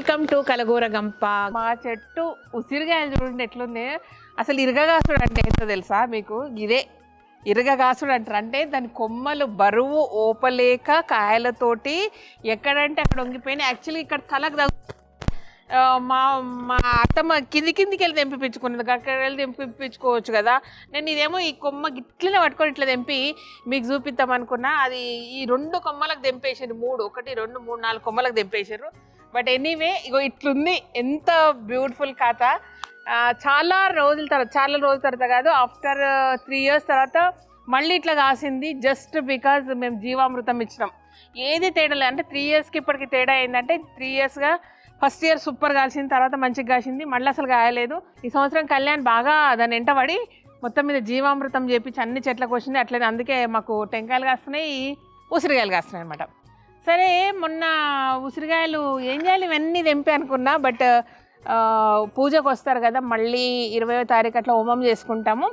Welcome to Kalagooragampa. మా చెట్టు ఉసిరికాయలు చూడండి ఎట్లుంది. అసలు ఇరగగాసుడు అంటే ఏంటో తెలుసా మీకు? ఇదే ఇరగగాసుడు అంటారు. అంటే దాని కొమ్మలు బరువు ఓపలేక కాయలతోటి ఎక్కడంటే అక్కడ వంగిపోయినాయి. యాక్చువల్లీ ఇక్కడ తలకు మా మా అత్తమ్మ కిందికి వెళ్ళి తెంపించుకున్నది. అక్కడ వెళ్ళి తెంపించుకోవచ్చు కదా. నేను ఇదేమో ఈ కొమ్మ గిట్లనే పట్టుకొని ఇట్లా తెంపి మీకు చూపిద్దాం అనుకున్నా. అది ఈ 2 కొమ్మలకు తెంపేసారు. 1 2 3 4 కొమ్మలకు తెంపేశారు. బట్ ఎనీవే ఇగో ఇట్లుంది. ఎంత బ్యూటిఫుల్ కథ. చాలా రోజుల తర్వాత కాదు, ఆఫ్టర్ 3 years తర్వాత మళ్ళీ ఇట్లా కాసింది. జస్ట్ బికాజ్ మేము జీవామృతం ఇచ్చినాం. ఏది తేడా లేదు. అంటే 3 yearsకి ఇప్పటికి తేడా ఏంటంటే 3 yearsగా ఫస్ట్ ఇయర్ సూపర్ కాల్చింది, తర్వాత మంచిగా కాసింది, మళ్ళీ అసలు కాయలేదు. ఈ సంవత్సరం కళ్యాణ్ బాగా దాన్ని ఎంటబడి మొత్తం మీద జీవామృతం చేపించి అన్ని చెట్లకు వచ్చింది. అట్లనే అందుకే మాకు టెంకాయలు కాస్తున్నాయి, ఉసిరికాయలు కాస్తున్నాయి అనమాట. సరే మొన్న ఉసిరికాయలు ఏం చేయాలి ఇవన్నీ తెంపి అనుకున్నా. బట్ పూజకు వస్తారు కదా, మళ్ళీ 20వ తారీఖు అట్లా హోమం చేసుకుంటాము.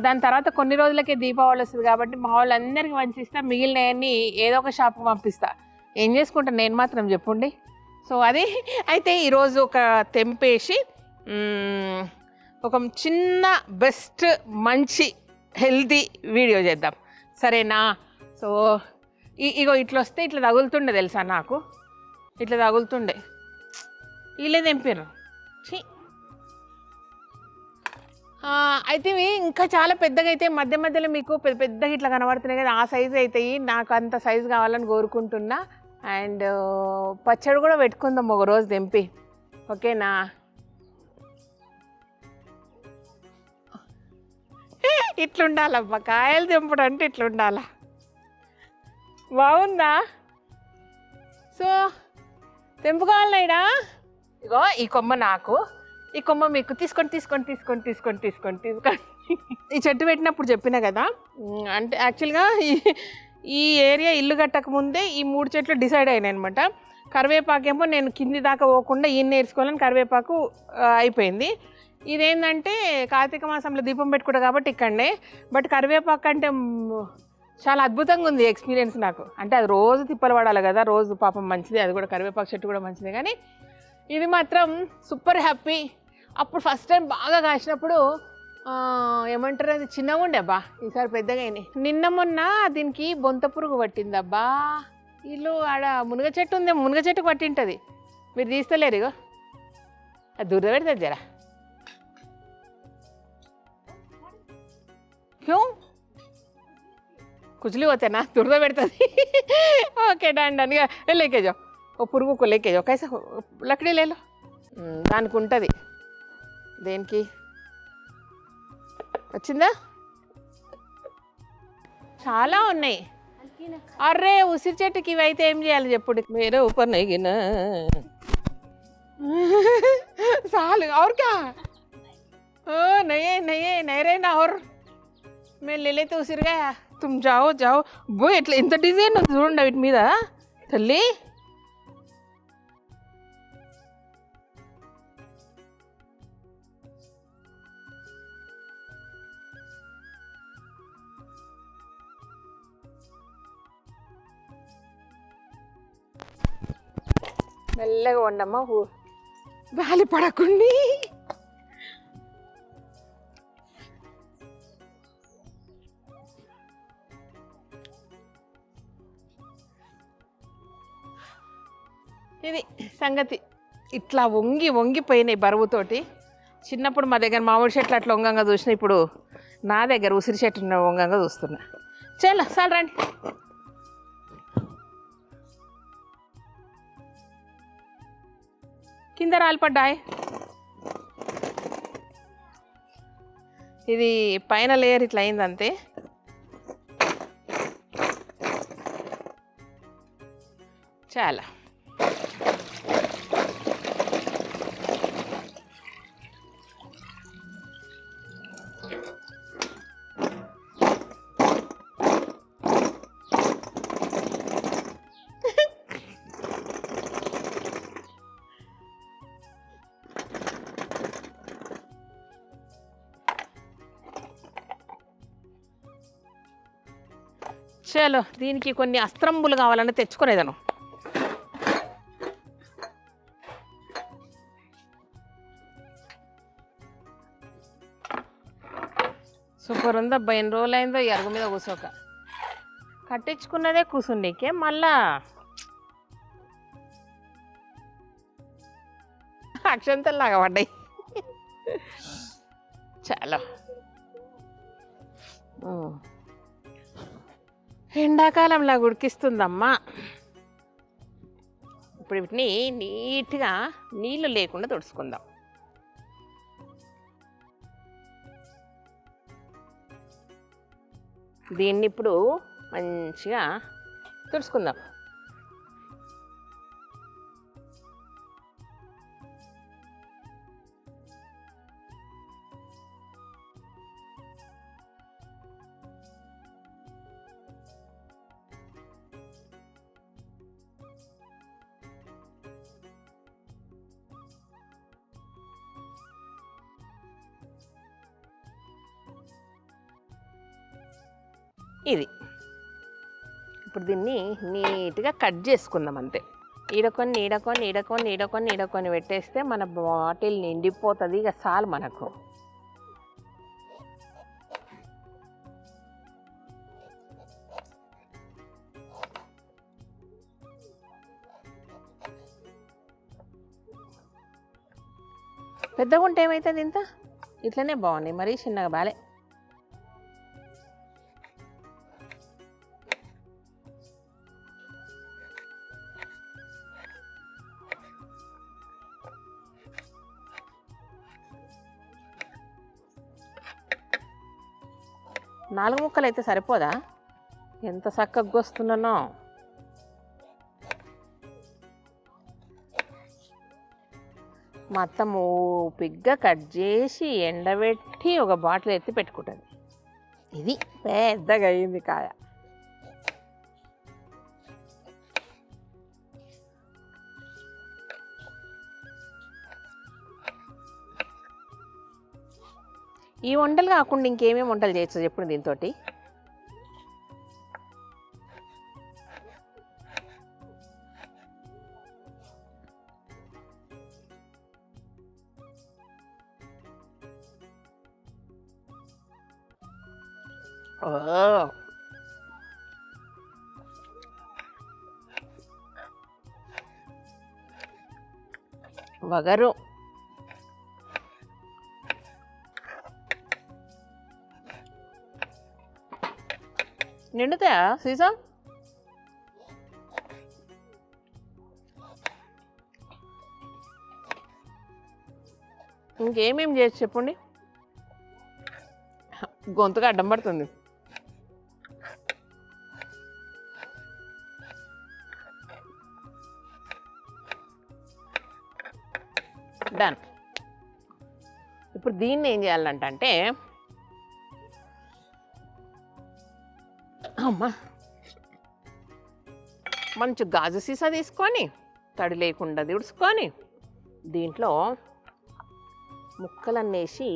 దాని తర్వాత కొన్ని రోజులకే దీపావళి వస్తుంది కాబట్టి మా వాళ్ళందరికీ పంచిస్తా. మిగిలినవన్నీ ఏదో ఒక షాప్కి పంపిస్తా. ఏం చేసుకుంటాను నేను మాత్రం చెప్పండి. సో అది అయితే ఈరోజు ఒక తెంపేసి ఒక చిన్న బెస్ట్ మంచి హెల్తీ వీడియో చేద్దాం, సరేనా? సో ఇగో ఇట్లా వస్తే ఇట్లా తగులుతుండే తెలుసా, నాకు ఇట్లా తగులుతుండే. వీళ్ళే తెంపారు. అయితే ఇవి ఇంకా చాలా పెద్దగా అయితే మధ్య మధ్యలో మీకు పెద్దగా ఇట్లా కనబడుతున్నాయి కదా, ఆ సైజు అవుతాయి. నాకు అంత సైజు కావాలని కోరుకుంటున్నా. అండ్ పచ్చడి కూడా పెట్టుకుందాం ఒక రోజు తెంపి, ఓకేనా? ఇట్లుండాలబ్బా కాయలు తెంపడం అంటే ఇట్లుండాలా. బాగుందా? సో తెంపుకోవాలన్నాయిడా. ఇగో ఈ కొమ్మ నాకు, ఈ కొమ్మ మీకు తీసుకోండి. ఈ చెట్టు పెట్టినప్పుడు చెప్పినా కదా, అంటే యాక్చువల్గా ఈ ఏరియా ఇల్లు కట్టక ముందే ఈ 3 చెట్లు డిసైడ్ అయినాయి అనమాట. కరివేపాకేమో నేను కింది దాకా పోకుండా ఈయన నేర్చుకోవాలని కరివేపాకు అయిపోయింది. ఇదేంటంటే కార్తీక మాసంలో దీపం పెట్టుకుంటా కాబట్టి ఇక్కడనే. బట్ కరివేపాకు అంటే చాలా అద్భుతంగా ఉంది ఎక్స్పీరియన్స్ నాకు. అంటే అది రోజు తిప్పలు పడాలి కదా, రోజు పాపం మంచిది, అది కూడా కరివేపాకు చెట్టు కూడా మంచిదే. కానీ ఇది మాత్రం సూపర్ హ్యాపీ. అప్పుడు ఫస్ట్ టైం బాగా కాసినప్పుడు ఏమంటారు, అది చిన్నగా ఉండే అబ్బా, ఈసారి పెద్దగా అయినాయి. నిన్న మొన్న దీనికి బొంత పురుగు పట్టిందబ్బా. వీళ్ళు ఆడ మునగ చెట్టు ఉంది, మునగ చెట్టుకు పట్టింటుంది. మీరు తీస్తలేరు. ఇగో అది దురద పెడుతుంది జరా. క్యూ కుచలి పోతేనా దురద పెడుతుంది. ఓకే డాన్ ఇక లేకే జాओ, ఓ పురుగు को लेके जाओ. कैसा लकड़ी ले लो. దానికి ఉంటుంది. దేనికి వచ్చిందా? చాలా ఉన్నాయి. అర్రే ఉసిరి చెట్టుకి ఇవి అయితే ఏం చేయాలి చెప్పుడు? मेरे ऊपर नहीं गिना साल और क्या? नहीं रहना और मैं ले लेते उसिर गया. तुम जाओ బో. ఎట్లా ఎంత డిజైన్ ఉంది చూడండి వీటి మీద తల్లి. మెల్లగా ఉండమ్మా, గాలి పడకుండి. ఇది సంగతి. ఇట్లా వంగిపోయినాయి బరువుతోటి. చిన్నప్పుడు మా దగ్గర మామిడి చెట్లు అట్లా వంగంగా చూసినా, ఇప్పుడు నా దగ్గర ఉసిరి చెట్టు వంగంగా చూస్తున్నా. చాలా చాలు రండి. కింద రాలిపడ్డాయి. ఇది పైన లేయర్ ఇట్లా అయిందంతే. చాలా చలో. దీనికి కొన్ని అస్త్రంబులు కావాలని తెచ్చుకునేదాను. సూపర్ ఉంది అబ్బా. ఎన్ని రోజులు అయిందో ఈ అరుగు మీద కూర్చోక. కట్టించుకున్నదే కూర్చుండేకే మళ్ళా అక్షంతల్లాగా పడ్డాయి. చాలా ఎండాకాలంలా ఉడికిస్తుందమ్మా. ఇప్పుడు వీటిని నీట్గా నీళ్ళు లేకుండా తుడుచుకుందాం. దీన్ని ఇప్పుడు మంచిగా తుడుచుకుందాం. ఇది ఇప్పుడు దీన్ని నీట్గా కట్ చేసుకుందాం అంతే. ఈడకొని ఈడకొని ఈడకొని ఈడకొని ఈడకొని పెట్టేస్తే మన బాటిల్ నిండిపోతుంది. ఇక చాలు మనకు. పెద్దగా ఉంటే ఏమవుతుంది? ఇంత ఇట్లనే బాగున్నాయి, మరీ చిన్నగా బాలే. నాలుగు ముక్కలు అయితే సరిపోదా? ఎంత చక్కగా వస్తున్నానో. మా అత్త ఓపిగ్గా కట్ చేసి ఎండబెట్టి ఒక బాటిల్ ఎత్తి పెట్టుకుంటుంది. ఇది పెద్దగా అయింది కాయ. ఈ వంటలు కాకుండా ఇంకేమేమి వంటలు చేయొచ్చు చెప్పండి దీంతో? వగరు నిండుతాయా సీసా? ఇంకేమేమి చేయొచ్చు చెప్పండి. గొంతుగా అడ్డం పడుతుంది. డన్. ఇప్పుడు దీన్ని ఏం చేయాలంటే అమ్మా మంచి గాజు సీసా తీసుకొని తడి లేకుండా తుడుచుకొని దీంట్లో ముక్కలన్నీ వేసి,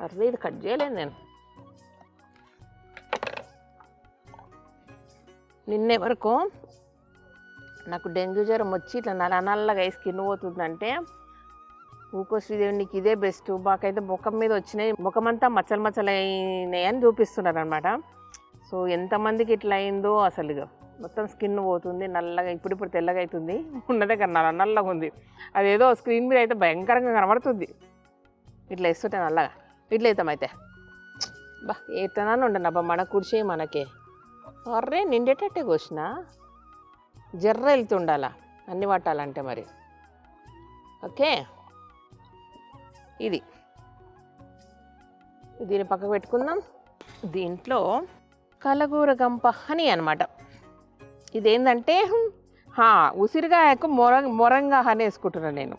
అరే ఇది కట్ చేయలేదు నేను. నిన్నే వరకు నాకు డెంగ్యూ జ్వరం వచ్చి ఇట్లా నల్లగా స్కిన్ పోతుందంటే ఊకో శ్రీదేవి నీకు ఇదే బెస్ట్, మాకైతే ముఖం మీద వచ్చినాయి, ముఖమంతా మచ్చలు మచ్చలు అయినాయి అని చూపిస్తున్నారు అనమాట. సో ఎంతమందికి ఇట్లా అయిందో అసలు. మొత్తం స్కిన్ పోతుంది నల్లగా, ఇప్పుడు తెల్లగా అవుతుంది, ఉన్నదే కదా నల్లగా ఉంది. అదేదో స్క్రీన్ మీద అయితే భయంకరంగా కనబడుతుంది. ఇట్లా వేస్తుంటే నల్లగా ఇట్లా అవుతామైతే బా ఏతనాన్ని ఉండను అబ్బా. మన కుర్చీ మనకే అర్రే నిండేటట్టే కోసిన జర్ర వెళ్తుండాలా అన్ని పట్టాలంటే మరి. ఓకే దీన్ని పక్కకు పెట్టుకుందాం. దీంట్లో కలగూర గంప హనీ అనమాట. ఇదేంటంటే ఉసిరిగాయకు మొరంగా హనీ వేసుకుంటున్నాను నేను.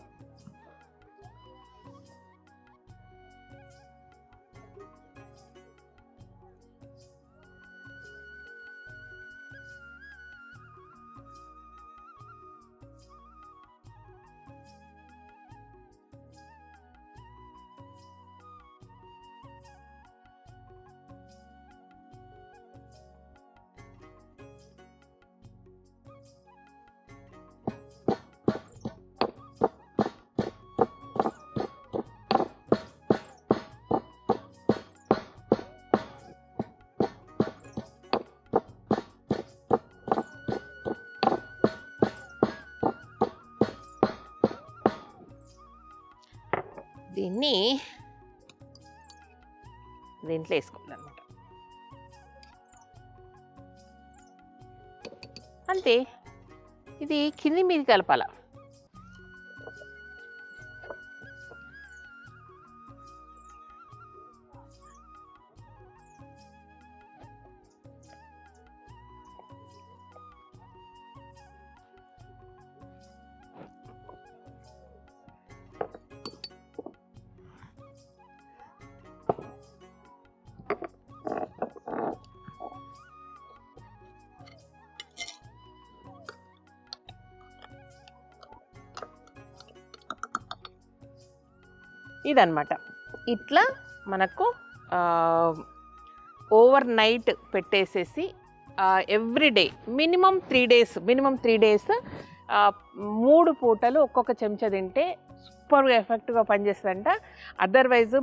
దీన్ని దీంట్లో వేసుకోవాలన్నమాట. అంతే, ఇది కింది మీది కలపాల. ఇదన్నమాట. ఇట్లా మనకు ఓవర్ నైట్ పెట్టేసేసి ఎవ్రీడే మినిమం 3 days 3 పూటలు ఒక్కొక్క చెంచా తింటే సూపర్గా ఎఫెక్ట్గా పనిచేస్తుందంట. అదర్వైజ్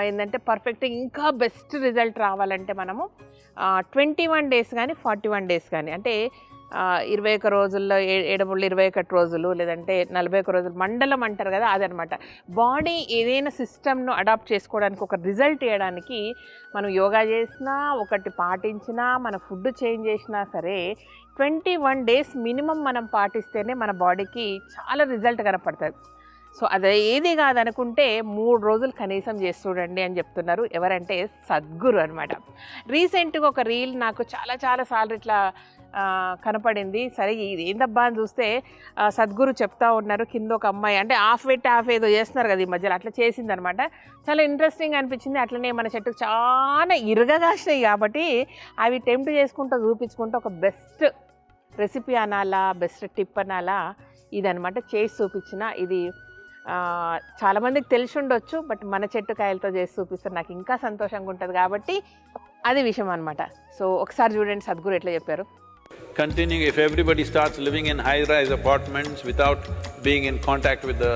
ఏంటంటే పర్ఫెక్ట్గా ఇంకా బెస్ట్ రిజల్ట్ రావాలంటే మనము 21 days కానీ 41 days కానీ, అంటే 21 రోజుల్లో 21 రోజులు లేదంటే 41 రోజులు మండలం అంటారు కదా, అదనమాట. బాడీ ఏదైనా సిస్టమ్ను అడాప్ట్ చేసుకోవడానికి, ఒక రిజల్ట్ ఇవ్వడానికి మనం యోగా చేసినా, ఒకటి పాటించినా, మన ఫుడ్ చేంజ్ చేసినా సరే 21 days మినిమం మనం పాటిస్తేనే మన బాడీకి చాలా రిజల్ట్ కనపడుతుంది. సో అది ఏది కాదనుకుంటే 3 రోజులు కనీసం చేసి చూడండి అని చెప్తున్నారు. ఎవరంటే సద్గురు అనమాట. రీసెంట్గా ఒక రీల్ నాకు చాలా సార్లు ఇట్లా కనపడింది. సరే ఇది ఏందబ్బా అని చూస్తే సద్గురు చెప్తా ఉన్నారు. కింద ఒక అమ్మాయి అంటే హాఫ్ వెట్ హాఫ్ ఏదో చేస్తున్నారు కదా ఈ మధ్యలో, అట్లా చేసిందనమాట. చాలా ఇంట్రెస్టింగ్ అనిపించింది. అట్లనే మన చెట్టుకు చాలా ఇరుగగాసినాయి కాబట్టి అవి టెంప్ట్ చేసుకుంటూ చూపించుకుంటూ ఒక బెస్ట్ రెసిపీ అనాలా, బెస్ట్ టిప్ అనాలా, ఇదనమాట చేసి చూపించిన. ఇది చాలామందికి తెలిసి ఉండొచ్చు, బట్ మన చెట్టు కాయలతో చేసి చూపిస్తే నాకు ఇంకా సంతోషంగా ఉంటుంది కాబట్టి అది విషయం అనమాట. సో ఒకసారి చూడండి సద్గురు ఎట్లా చెప్పారు. Continuing, if everybody starts living in high-rise apartments without being in contact with the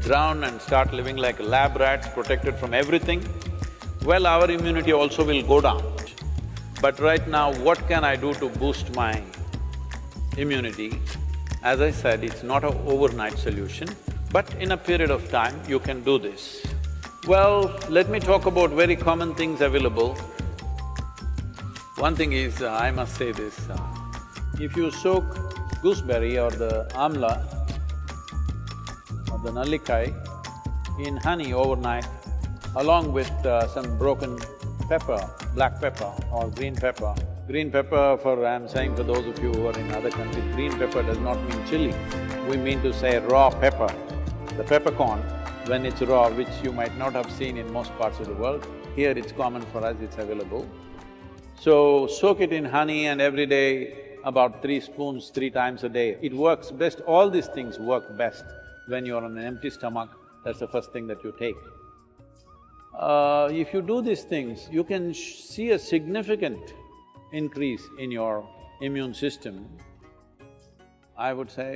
ground and start living like lab rats, protected from everything, well, our immunity also will go down. But right now, what can I do to boost my immunity? As I said, it's not an overnight solution, but in a period of time, you can do this. Well, let me talk about very common things available. One thing is, I must say this, if you soak gooseberry or the amla or the nallikai in honey overnight, along with some broken pepper, black pepper or green pepper. Green pepper, I'm saying for those of you who are in other countries, green pepper does not mean chili. We mean to say raw pepper. The peppercorn, when it's raw, which you might not have seen in most parts of the world, here it's common for us, it's available. So, soak it in honey and every day about 3 spoons 3 times a day. It works best, all these things work best when you're on an empty stomach. That's the first thing that you take. If you do these things, you can see a significant increase in your immune system. I would say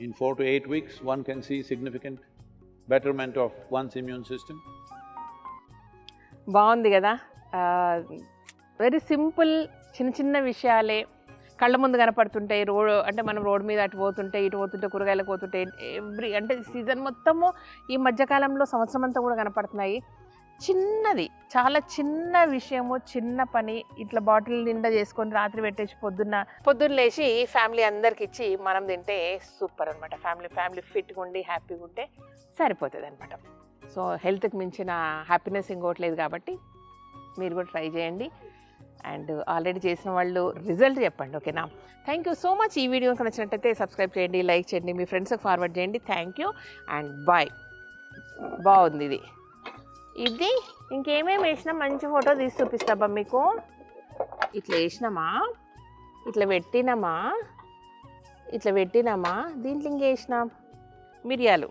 in 4 to 8 weeks, one can see significant betterment of one's immune system. బాగుంది కదా. Very simple, చిన్న విషయాలే కళ్ళ ముందు కనపడుతుంటాయి. అంటే మనం road మీద అటు పోతుంటే ఇటు పోతుంటే కూరగాయలకు పోతుంటే అంటే సీజన్ మొత్తము ఈ మధ్యకాలంలో సంవత్సరం అంతా కూడా కనపడుతున్నాయి. చిన్నది, చాలా చిన్న విషయము, చిన్న పని. ఇట్లా బాటిల్ నిండా చేసుకొని రాత్రి పెట్టేసి పొద్దున్న లేచి ఫ్యామిలీ అందరికి ఇచ్చి మనం తింటే సూపర్ అనమాట. ఫ్యామిలీ ఫిట్గా ఉండి హ్యాపీగా ఉంటే సరిపోతుంది అనమాట. సో హెల్త్కి మించిన హ్యాపీనెస్ ఇంకోట్లేదు కాబట్టి మీరు కూడా ట్రై చేయండి. అండ్ ఆల్రెడీ చేసిన వాళ్ళు రిజల్ట్ చెప్పండి, ఓకేనా? Thank you so much. ఈ వీడియో కనుక నచ్చినట్టయితే సబ్స్క్రైబ్ చేయండి, లైక్ చేయండి, మీ ఫ్రెండ్స్కి ఫార్వర్డ్ చేయండి. Thank you and bye. బాగుంది ఇది ఇంకేమేమి వేసినా మంచి ఫోటో తీసి చూపిస్తాబ్బా మీకు. ఇట్లా వేసినామా, ఇట్లా పెట్టినామా, దీంట్లో ఇంకేసినాం మిరియాలు,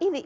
ఇది